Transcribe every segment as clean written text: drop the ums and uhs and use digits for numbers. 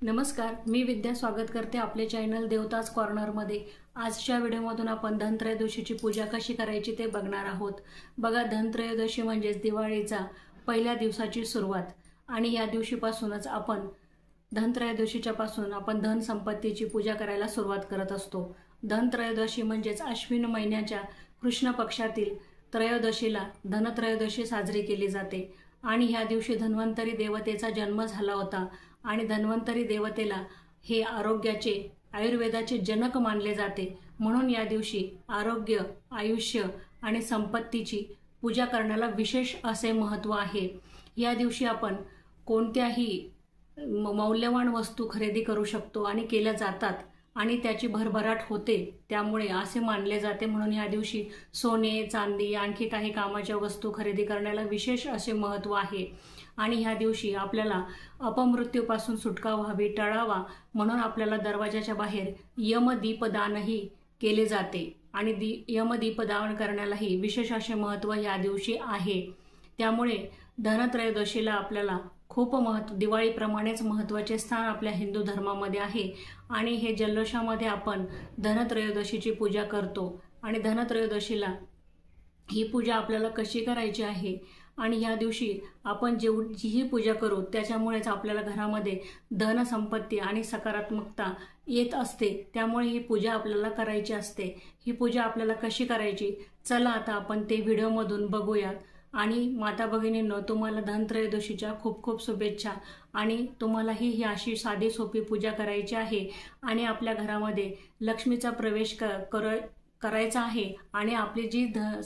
नमस्कार, मी विद्या स्वागत करते आपले चॅनल देवताज कॉर्नरमध्ये। आजच्या व्हिडिओमधून आपण धनत्रयोदशीची पूजा कशी करायची ते बघणार आहोत। बघा, धनत्रयोदशी म्हणजे दिवाळीचा पहिल्या दिवसाची सुरुवात आणि या दिवशीपासूनच आपण धनत्रयोदशीच्या पासून आपण धन संपत्तीची पूजा करायला सुरुवात करत असतो। धनत्रयोदशी म्हणजेच अश्विन महिन्याच्या कृष्ण पक्षातील त्रयोदशीला धनत्रयोदशी साजरी केली जाते आणि ह्या दिवशी धन्वंतरी देवतेचा जन्म झाला होता आणि धन्वंतरी देवतेला हे आरोग्याचे आयुर्वेदाचे जनक मानले जाते। म्हणून या दिवशी आरोग्य, आयुष्य आणि संपत्तीची पूजा करण्याला विशेष असे महत्त्व आहे। या दिवशी आपण कोणत्याही मौल्यवान वस्तू खरेदी करू शकतो आणि केल्या जातात आणि त्याची भरभराट होते। त्यामुळे असे मानले जाते म्हणून या दिवशी सोने, चांदी, आणखी काही कामाच्या वस्तू खरेदी करण्याला विशेष असे महत्त्व आहे। आणि ह्या दिवशी आपल्याला अपमृत्यूपासून सुटका व्हावी, टळावा म्हणून आपल्याला दरवाजाच्या बाहेर यमदीपदानही केले जाते आणि यमदीपदान करण्यालाही विशेष असे महत्त्व या दिवशी आहे। त्यामुळे धनत्रयोदशीला आपल्याला खूप दिवाळीप्रमाणेच महत्त्वाचे स्थान आपल्या हिंदू धर्मामध्ये आहे आणि हे जल्लोषामध्ये आपण धनत्रयोदशीची पूजा करतो। आणि धनत्रयोदशीला ही पूजा आपल्याला कशी करायची आहे आणि या दिवशी आपण जीही पूजा करू त्याच्यामुळेच आपल्याला घरामध्ये धन संपत्ती आणि सकारात्मकता येत असते। त्यामुळे ही पूजा आपल्याला करायची असते। ही पूजा आपल्याला कशी करायची, चला आता आपण ते व्हिडिओमधून बघूयात। आणि माता भगिनींनो, तुम्हाला धनत्रयोदशीच्या खूप खूप शुभेच्छा। आणि तुम्हालाही ही अशी साधी सोपी पूजा करायची आहे आणि आपल्या घरामध्ये लक्ष्मीचा प्रवेश करायचा आहे आणि आपली जी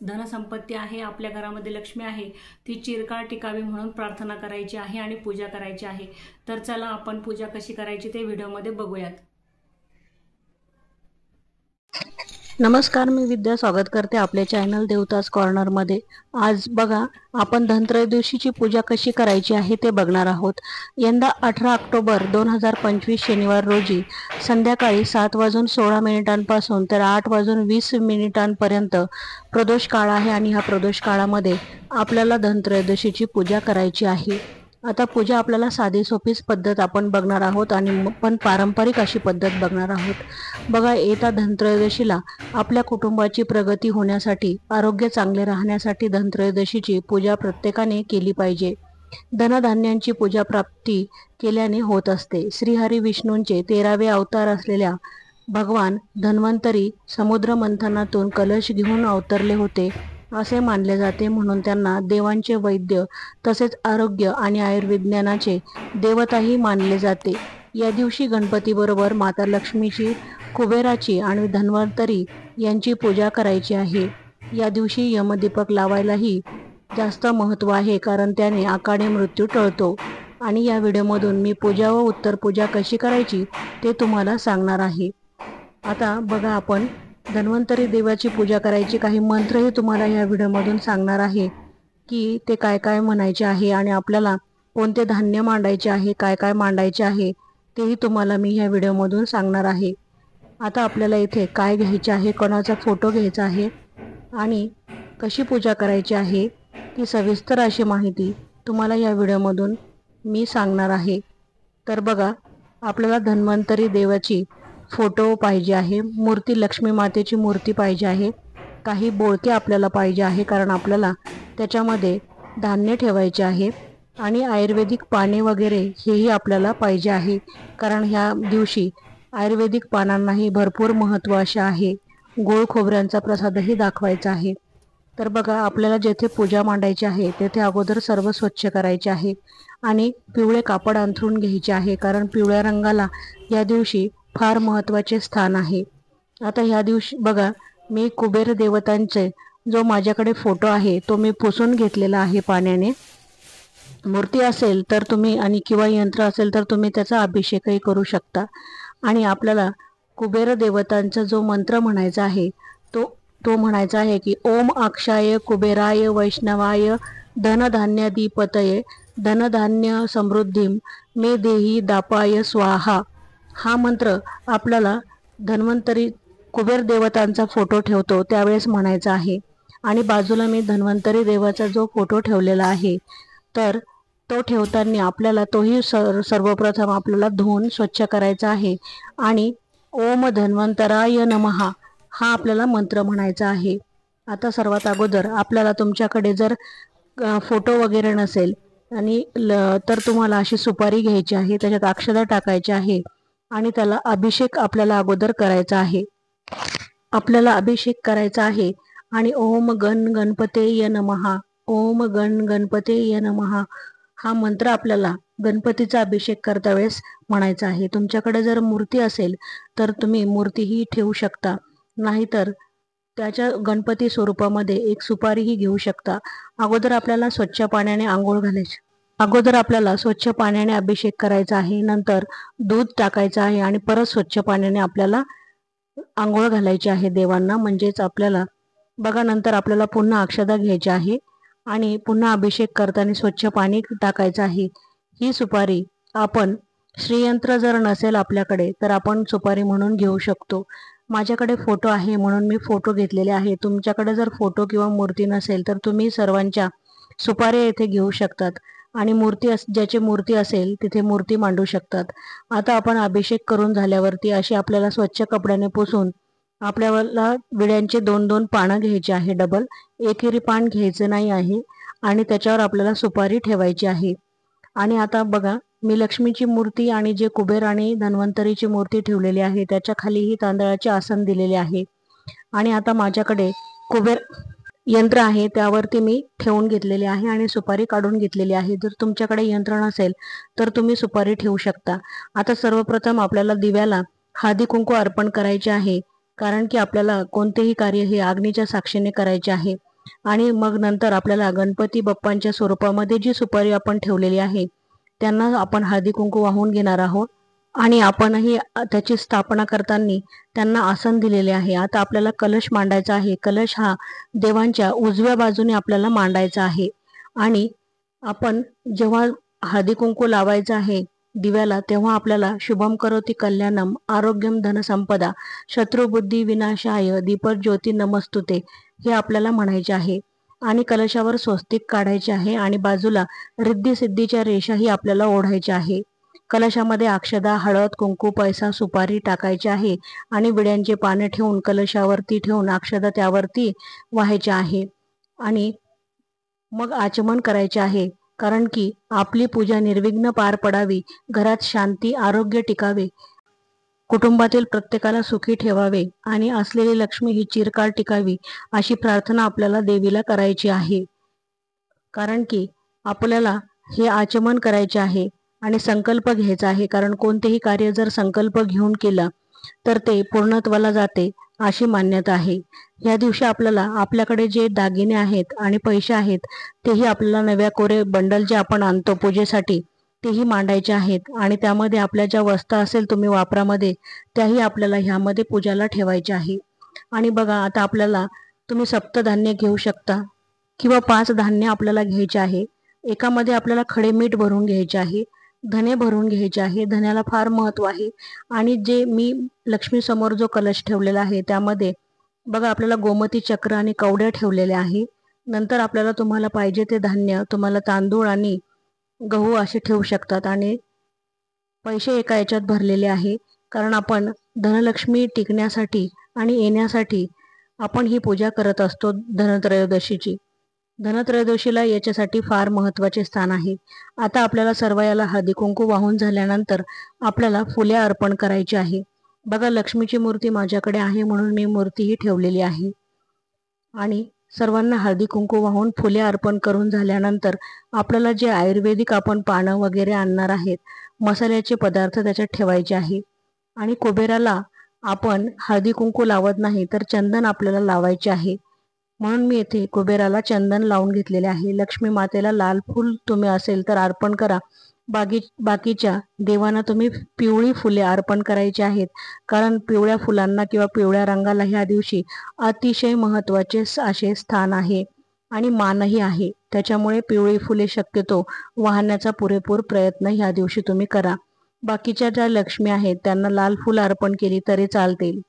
धनसंपत्ती आहे, आपल्या घरामध्ये लक्ष्मी आहे, ती चिरकाळ टिकावी म्हणून प्रार्थना करायची आहे आणि पूजा करायची आहे। तर चला आपण पूजा कशी करायची ते व्हिडिओमध्ये बघूयात। नमस्कार, मी विद्या स्वागत करते आपल्या चॅनल देवताज कॉर्नरमध्ये। आज बघा, आपण धनत्रयोदशीची पूजा कशी करायची आहे ते बघणार आहोत। यंदा 18 ऑक्टोबर 2025 शनिवार रोजी संध्याकाळी 7:16 तर 8:20 प्रदोष काळ आहे आणि ह्या प्रदोष काळामध्ये आपल्याला धनत्रयोदशीची पूजा करायची आहे। आता पूजा आपल्याला साधी सोपीच पद्धत आपण बघणार आहोत आणि पण पारंपरिक अशी पद्धत बघणार आहोत। बघा, येत्या धनत्रयोदशीला आपल्या कुटुंबाची प्रगती होण्यासाठी, आरोग्य चांगले राहण्यासाठी धनत्रयोदशीची पूजा प्रत्येकाने केली पाहिजे। धनधान्यांची पूजा प्राप्ती केल्याने होत असते। श्रीहरी विष्णूंचे 13वे अवतार असलेल्या भगवान धन्वंतरी समुद्र मंथनातून कलश घेऊन अवतरले होते असे मानले जाते। म्हणून त्यांना देवांचे वैद्य तसेच आरोग्य आणि आयुर्विज्ञानाचे देवताही मानले जाते। या दिवशी गणपतीबरोबर माता लक्ष्मीची, कुबेराची आणि धन्वंतरी यांची पूजा करायची आहे। या दिवशी यमदीपक लावायलाही जास्त महत्त्व आहे, कारण त्याने अकाली मृत्यू टळतो। आणि या व्हिडिओमधून मी पूजा व उत्तर पूजा कशी करायची ते तुम्हाला सांगणार आहे। आता बघा, आपण धन्वंतरी देवाची पूजा करायची काही मंत्रही तुम्हाला या व्हिडिओमधून सांगणार आहे की ते काय काय म्हणायचे आहे आणि आपल्याला कोणते धान्य मांडायचे आहे, काय काय मांडायचे आहे तेही तुम्हाला मी ह्या व्हिडिओमधून सांगणार आहे। आता आपल्याला इथे काय घ्यायचे आहे, कोणाचा फोटो घ्यायचा आहे आणि कशी पूजा करायची आहे ती सविस्तर अशी माहिती तुम्हाला या व्हिडिओमधून मी सांगणार आहे। तर बघा, आपल्याला धन्वंतरी देवाची फोटो पाहिजे आहे, मूर्ती, लक्ष्मी मातेची मूर्ती पाहिजे आहे, काही बोळके आपल्याला पाहिजे आहे कारण आपल्याला त्याच्यामध्ये धान्य ठेवायचे आहे आणि आयुर्वेदिक पाने वगैरे हेही आपल्याला पाहिजे आहे, कारण ह्या दिवशी आयुर्वेदिक पानांनाही भरपूर महत्त्व असे आहे। गोड खोबऱ्यांचा प्रसादही दाखवायचा आहे। तर बघा, आपल्याला जेथे पूजा मांडायची आहे तेथे अगोदर सर्व स्वच्छ करायचे आहे आणि पिवळे कापड अंथरून घ्यायचे आहे, कारण पिवळ्या रंगाला या दिवशी फार महत्त्वाचे स्थान आहे। आता ह्या दिवशी बघा, मी कुबेर देवतांचे जो माझ्याकडे फोटो आहे तो मी पुसून घेतलेला आहे पाण्याने। मूर्ती असेल तर तुम्ही आणि किंवा यंत्र असेल तर तुम्ही त्याचा अभिषेकही करू शकता। आणि आपल्याला कुबेर देवतांचा जो मंत्र म्हणायचा आहे तो म्हणायचा आहे की ओम अक्षाय कुबेराय वैष्णवाय धनधान्याधिपतये धनधान्य समृद्धिम मे देही दापाय स्वाहा। हा मंत्र आपल्याला धन्वंतरी कुबेर देवतांचा फोटो ठेवतो त्यावेळेस म्हणायचा आहे। आणि बाजूला मी धन्वंतरी देवाचा जो फोटो ठेवलेला आहे तर तो ठेवताना आपल्याला तोही सर्वप्रथम आपल्याला धुवून स्वच्छ करायचा आहे आणि ओम धन्वंतराय नमः हा आपल्याला मंत्र म्हणायचा आहे. आता सर्वात अगोदर आपल्याला तुमच्याकडे जर फोटो वगैरे नसेल आणि तर तुम्हाला अशी सुपारी घ्यायची आहे, त्याच्यात अक्षता टाकायची आहे आणि त्याला अभिषेक आपल्याला अगोदर करायचा आहे. आपल्याला अभिषेक करायचा आहे आणि ओम गण गणपतेय नमः, ओम गण गणपतेय नमः हा मंत्र आपल्याला गणपतीचा अभिषेक करता वेळेस म्हणायचा आहे. तुमच्याकडे जर मूर्ती असेल तर तुम्ही मूर्तीही ठेवू शकता, नाहीतर त्याच्या गणपती स्वरूपामध्ये एक सुपारीही घेऊ शकता. अगोदर आपल्याला स्वच्छ पाण्याने आंघोळ घालायची. अगोदर आपल्याला स्वच्छ पाण्याने अभिषेक करायचा आहे, नंतर दूध टाकायचं आहे आणि परत स्वच्छ पाण्याने आपल्याला आंघोळ घालायची आहे देवांना. म्हणजेच आपल्याला बघा, नंतर आपल्याला पुन्हा अक्षता घ्यायची आहे आणि पुन्हा अभिषेक करताना स्वच्छ पाणी टाकायचं आहे. ही सुपारी आपण श्रीयंत्र जर नसेल आपल्याकडे तर आपण सुपारी म्हणून घेऊ शकतो. माझ्याकडे फोटो आहे म्हणून मी फोटो घेतलेले आहे. तुमच्याकडे जर फोटो किंवा मूर्ती नसेल तर तुम्ही सर्वांच्या सुपाऱ्या येथे घेऊ शकतात आणि ज्याची मूर्ती असेल तिथे मूर्ती मांडू शकतात. आता आपण अभिषेक करून झाल्यावरती अशी आपल्याला स्वच्छ कपड्याने पुसून आपल्याला विड्यांचे 2-2 पानं घ्यायची आहे. डबल एकेरी पान घ्यायचं नाही आहे आणि त्याच्यावर आपल्याला सुपारी ठेवायची आहे. आणि आता बघा, मी लक्ष्मीची मूर्ती आणि जे कुबेर आणि धन्वंतरीची मूर्ती ठेवलेली आहे त्याच्या खालीही तांदळाचे आसन दिलेले आहे. आणि आता माझ्याकडे कुबेर यंत्र आहे, त्यावरती मी ठेवून घेतलेले आहे आणि सुपारी काढून घेतलेली आहे. जर तुमच्याकडे यंत्र नसेल तर तुम्ही सुपारी ठेवू शकता. आता सर्वप्रथम आपल्याला दिव्याला हळदी कुंकू अर्पण करायचे आहे, कारण की आपल्याला कोणतेही कार्य हे अग्नीच्या साक्षीने करायचे आहे. आणि मग नंतर आपल्याला गणपती बाप्पांच्या स्वरूपामध्ये जी सुपारी आपण ठेवलेली आहे त्यांना आपण हळदी कुंकू वाहून घेणार आहोत आणि आपणही त्याची स्थापना करताना त्यांना आसन दिलेले आहे. आता आपल्याला कलश मांडायचा आहे. कलश हा देवांच्या उजव्या बाजूने आपल्याला मांडायचा आहे आणि आपण जेव्हा हळदी कुंकू लावायचं आहे दिव्याला तेव्हा आपल्याला शुभम करोती कल्याणम आरोग्यम धनसंपदा शत्रुबुद्धी विनाशाय दीपज्योती नमस्तुते हे आपल्याला म्हणायचे आहे. आणि कलशावर स्वस्तिक काढायचे आहे आणि बाजूला रिद्धी सिद्धीच्या रेषाही आपल्याला ओढायच्या आहे. कलशामध्ये अक्षदा, हळद, कुंकू, पैसा, सुपारी टाकायची आहे आणि विड्यांचे पाने ठेवून कलशावरती ठेवून अक्षदा त्यावरती व्हायच्या आहे आणि मग आचमन करायचे आहे. कारण की आपली पूजा निर्विघ्न पार पडावी, घरात शांती आरोग्य टिकावे, कुटुंबातील प्रत्येकाला सुखी ठेवावे आणि असलेली लक्ष्मी ही चिरकाळ टिकावी अशी प्रार्थना आपल्याला देवीला करायची आहे. कारण की आपल्याला हे आचमन करायचे आहे आणि संकल्प घ्यायचा आहे. कारण कोणतेही कार्य जर संकल्प घेऊन केला तर ते पूर्णत्वाला जाते अशी मान्यता आहे. या दिवशी आपल्याला आपल्याकडे जे दागिने आहेत आणि पैसे आहेत तेही आपल्याला नव्या कोरे बंडल जे आपण आणतो पूजेसाठी तेही मांडायचे आहेत आणि त्यामध्ये आपल्या ज्या वस्तू असेल तुम्ही वापरामध्ये त्याही आपल्याला ह्यामध्ये पूजाला ठेवायचे आहे. आणि बघा, आता आपल्याला तुम्ही सप्तधान्य घेऊ शकता किंवा 5 धान्य आपल्याला घ्यायचे आहे. एकामध्ये आपल्याला खडे मीठ भरून घ्यायचे आहे, धने भरून घ्यायचे आहे. धन्याला फार महत्व आहे. आणि जे मी लक्ष्मी समोर जो कलश ठेवलेला आहे त्यामध्ये बघा आपल्याला गोमती चक्र आणि कवड्या ठेवलेल्या आहे. नंतर आपल्याला तुम्हाला पाहिजे ते धान्य, तुम्हाला तांदूळ आणि गहू असे ठेवू शकतात. आणि पैसे एका याच्यात भरलेले आहे, कारण आपण धनलक्ष्मी टिकण्यासाठी आणि येण्यासाठी आपण ही पूजा करत असतो धनत्रयोदशीची. धनत्रयोदशीला याच्यासाठी फार महत्त्वाचे स्थान आहे. आता आपल्याला सर्व याला हळदी कुंकू वाहून झाल्यानंतर आपल्याला फुले अर्पण करायची आहे. बघा, लक्ष्मीची मूर्ती माझ्याकडे आहे म्हणून मी मूर्तीही ठेवलेली आहे. आणि सर्वांना हळदी कुंकू वाहून फुले अर्पण करून झाल्यानंतर आपल्याला जे आयुर्वेदिक आपण पानं वगैरे आणणार आहेत, मसाल्याचे पदार्थ त्याच्यात ठेवायचे आहे. आणि कुबेराला आपण हळदी कुंकू लावत नाही तर चंदन आपल्याला लावायचे आहे, म्हणून मी येथे कुबेराला चंदन लावून घेतलेले आहे. लक्ष्मी मातेला लाल फूल तुम्ही असेल तर अर्पण करा. बाकीच्या देवांना तुम्ही पिवळी फुले अर्पण करायची आहेत, कारण पिवळ्या फुलांना किंवा पिवळ्या रंगाला ह्या दिवशी अतिशय महत्त्वाचे असे स्थान आहे आणि मानही आहे. त्याच्यामुळे पिवळी फुले शक्यतो वाहण्याचा पुरेपूर प्रयत्न ह्या दिवशी तुम्ही करा. बाकीच्या ज्या लक्ष्मी आहेत त्यांना लाल फुल अर्पण केली तरी चालतील,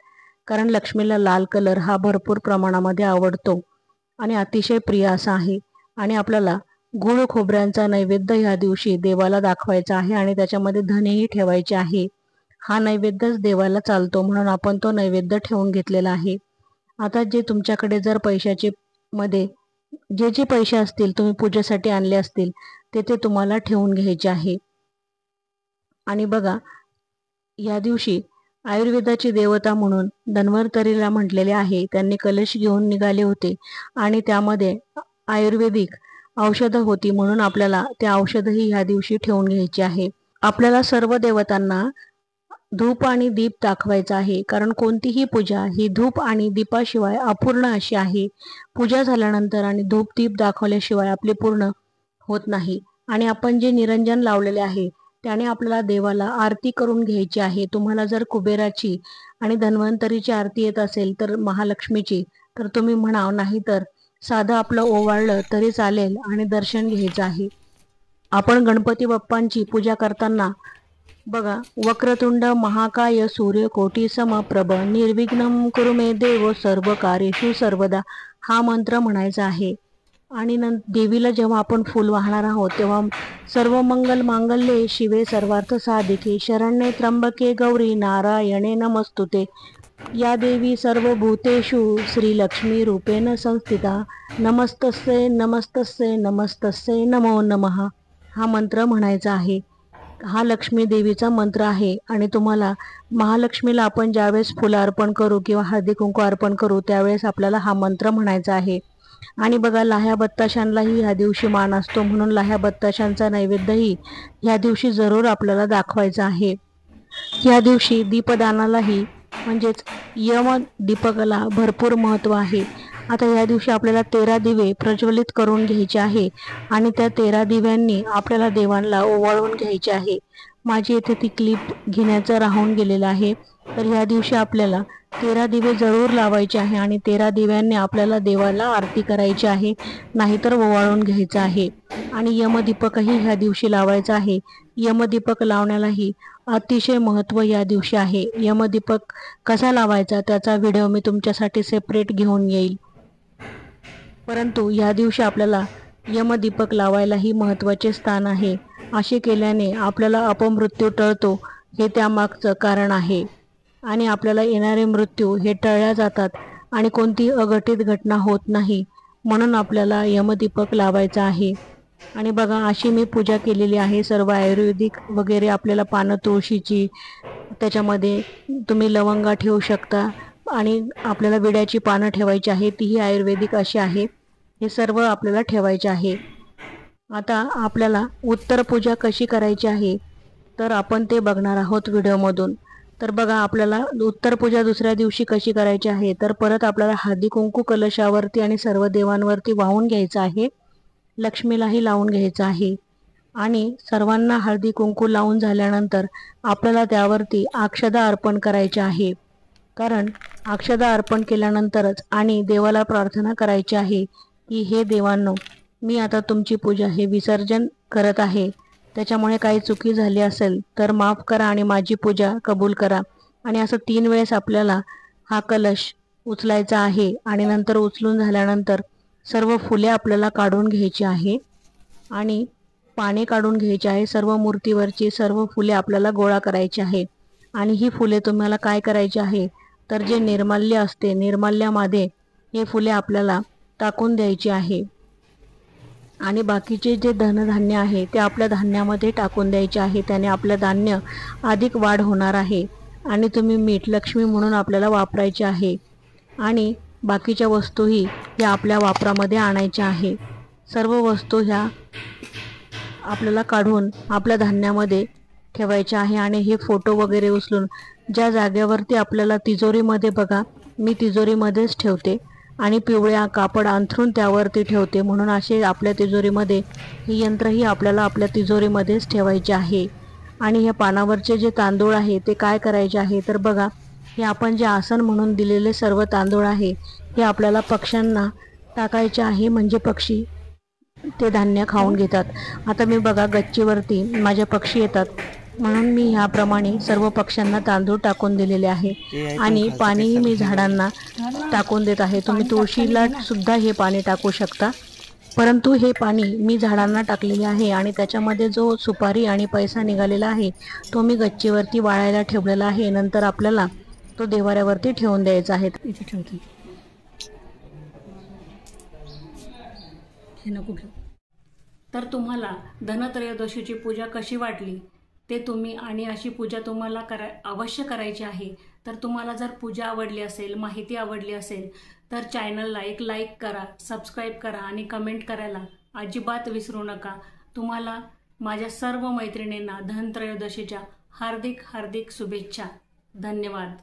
कारण लक्ष्मीला लाल कलर हा भरपूर प्रमाणामध्ये आवडतो आणि अतिशय प्रिय असा आहे. आणि आपल्याला गुळ खोबऱ्यांचा नैवेद्य ह्या दिवशी देवाला दाखवायचा आहे आणि त्याच्यामध्ये धनेही ठेवायचे आहे. हा नैवेद्यच देवाला चालतो म्हणून आपण तो नैवेद्य ठेवून घेतलेला आहे. आता जे तुमच्याकडे जर पैशाचे मध्ये जे पैसे असतील तुम्ही पूजेसाठी आणले असतील ते तुम्हाला ठेवून घ्यायचे आहे. आणि बघा, या दिवशी आयुर्वेदाची देवता म्हणून धन्वंतरीला म्हटलेले आहे, त्यांनी कलश घेऊन निघाले होते आणि त्यामध्ये आयुर्वेदिक औषधं होती म्हणून आपल्याला ते औषधही ह्या दिवशी ठेवून घ्यायची आहे. आपल्याला सर्व देवतांना धूप आणि दीप दाखवायचा आहे, कारण कोणतीही पूजा ही धूप आणि दीपाशिवाय अपूर्ण अशी आहे. पूजा झाल्यानंतर आणि धूप दीप दाखवल्याशिवाय आपले पूर्ण होत नाही. आणि आपण जे निरंजन लावलेले आहे त्याने आपल्याला देवाला आरती करून घ्यायची आहे. तुम्हाला जर कुबेराची आणि धन्वंतरीची आरती येत असेल तर महालक्ष्मीची तर तुम्ही म्हणाव, नाही तर साधं आपलं ओवाळलं तरी चालेल आणि दर्शन घ्यायचं आहे. आपण गणपती बाप्पांची पूजा करताना बघा, वक्रतुंड महाकाय सूर्यकोटी समप्रभ निर्विघ्नं कुरु मे देव सर्व कार्येषु सर्वदा हा मंत्र म्हणायचा आहे. आणि देवीला जेव्हा आपण फूल वाहणार आहोत तेव्हा सर्व मंगल मांगल्ये शिवे सर्वार्थ साधिके शरण्ये त्र्यंबके गौरी नारायणे नमस्तुते या देवी सर्वभूतेषु श्रीलक्ष्मी रूपेण संस्थिता नमस्तस्ये नमस्तस्ये नमस्तस्ये नमो नमः हा मंत्र म्हणायचा आहे. हा लक्ष्मी देवीचा मंत्र आहे. आणि तुम्हाला महालक्ष्मीला आपण ज्यावेळेस फुलं अर्पण करू किंवा हळदी कुंकू अर्पण करू त्यावेळेस आपल्याला हा मंत्र म्हणायचा आहे. आणि बघा, लाह्या बत्ताशांनाही ह्या दिवशी मान असतो म्हणून लाह्या बत्ताशांचा नैवेद्यही ह्या दिवशी जरूर आपल्याला दाखवायचा आहे. ह्या दिवशी दीपदानालाही म्हणजेच यम दीपकाला भरपूर महत्त्व आहे. आता या दिवशी आपल्याला 13 दिवे प्रज्वलित करून घ्यायचे आहे आणि त्या 13 दिव्यांनी आपल्याला देवांना ओवाळून घ्यायचे आहे. माझी इथे ती क्लिप घेण्याचं राहून गेलेलं आहे. तर या दिवशी आपल्याला 13 दिवे जरूर लावायचे आहे आणि 13 दिव्यांनी आपल्याला देवाला आरती करायची आहे, नाहीतर ओवाळून घ्यायचं आहे. आणि यमदीपकही ह्या दिवशी लावायचा आहे. यमदीपक लावण्यालाही अतिशय महत्त्व या दिवशी आहे. यमदीपक कसा लावायचा त्याचा व्हिडिओ मी तुमच्यासाठी सेपरेट घेऊन येईल. परंतु या दिवशी आपल्याला यमदीपक लावायलाही महत्त्वाचे स्थान आहे. असे केल्याने आपल्याला अपमृत्यू टळतो, हे त्यामागचं कारण आहे. आणि आपल्याला येणारे मृत्यू हे टळल्या जातात आणि कोणतीही अघटित घटना होत नाही, म्हणून आपल्याला यमदीपक लावायचा आहे. आणि बघा, अशी मी पूजा केलेली आहे. सर्व आयुर्वेदिक वगैरे आपल्याला पानं तुळशीची, त्याच्यामध्ये तुम्ही लवंगा ठेवू शकता आणि आपल्याला विड्याची पानं ठेवायची आहे, तीही आयुर्वेदिक अशी आहे. हे सर्व आपल्याला ठेवायचे आहे. आता आपल्याला उत्तर पूजा कशी करायची आहे तर आपण ते बघणार आहोत व्हिडिओमधून. तर बघा, आपल्याला उत्तर पूजा दुसऱ्या दिवशी कशी करायची आहे तर परत आपल्याला हळदी कुंकू कलशावरती आणि सर्व देवांवरती वाहून घ्यायचं आहे. लक्ष्मीलाही लावून घ्यायचं आहे. आणि सर्वांना हळदी कुंकू लावून झाल्यानंतर आपल्याला त्यावरती अक्षदा अर्पण करायची आहे. कारण अक्षदा अर्पण केल्यानंतरच आणि देवाला प्रार्थना करायची आहे की हे देवांनो, मी आता तुमची पूजा हे विसर्जन करत आहे. त्याच्यामुळे काही चुकी झाली असेल तर माफ करा आणि माझी पूजा कबूल करा. आणि असं 3 वेळेस आपल्याला हा कलश उचलायचा आहे. आणि नंतर उचलून झाल्यानंतर सर्व फुले आपल्याला काढून घ्यायची आहे आणि पाने काढून घ्यायची आहे. सर्व मूर्तीवरची सर्व फुले आपल्याला गोळा करायची आहे. आणि ही फुले तुम्हाला काय करायची आहे तर जे निर्माल्य असते, निर्माल्यामध्ये हे फुले आपल्याला टाकून द्यायची आहे. आणि बाकीचे जे धनधान्य आहे ते आपल्या धान्यामध्ये टाकून द्यायचे आहे. त्याने आपलं धान्य अधिक वाढ होणार आहे. आणि तुम्ही मीठ लक्ष्मी म्हणून आपल्याला वापरायचे आहे. आणि बाकीच्या वस्तूही ह्या आपल्या वापरामध्ये आणायच्या आहे. सर्व वस्तू ह्या आपल्याला काढून आपल्या धान्यामध्ये ठेवायच्या आहे. आणि हे फोटो वगैरे उचलून ज्या जागेवरती आपल्याला तिजोरीमध्ये, बघा मी तिजोरीमध्येच ठेवते आणि पिवळ्या कापड अंथरून त्यावरती ठेवते, म्हणून असे आपल्या तिजोरीमध्ये हे यंत्रही आपल्याला आपल्या तिजोरीमध्येच ठेवायचे आहे. आणि हे पानावरचे जे तांदूळ आहे ते काय करायचे आहे तर बघा, हे आपण जे आसन म्हणून दिलेले सर्व तांदूळ आहे हे आपल्याला पक्ष्यांना टाकायचे आहे, म्हणजे पक्षी ते धान्य खाऊन घेतात. आता मी बघा, गच्चीवरती माझे पक्षी येतात म्हणून मी ह्याप्रमाणे सर्व पक्ष्यांना तांदूळ टाकून दिलेले आहे. आणि पाणीही मी झाडांना टाकून देत आहे. तुम्ही तुळशीला सुद्धा हे पाणी टाकू शकता. परंतु हे पाणी मी झाडांना टाकलेले आहे आणि त्याच्यामध्ये जो सुपारी आणि पैसा निघालेला आहे तो मी गच्चीवरती वाळायला ठेवलेला आहे. नंतर आपल्याला तो देवाऱ्यावरती ठेवून द्यायचा आहे. इथे ठेवते, हे नको घेऊ. तर तुम्हाला धनत्रयोदशीची पूजा कशी वाटली ते तुम्ही, आणि अशी पूजा तुम्हाला अवश्य करायची आहे. तर तुम्हाला जर पूजा आवडली असेल, माहिती आवडली असेल तर चॅनलला एक लाईक करा, सबस्क्राईब करा आणि कमेंट करायला अजिबात विसरू नका. तुम्हाला माझ्या सर्व मैत्रिणींना धनत्रयोदशीच्या हार्दिक हार्दिक शुभेच्छा. धन्यवाद.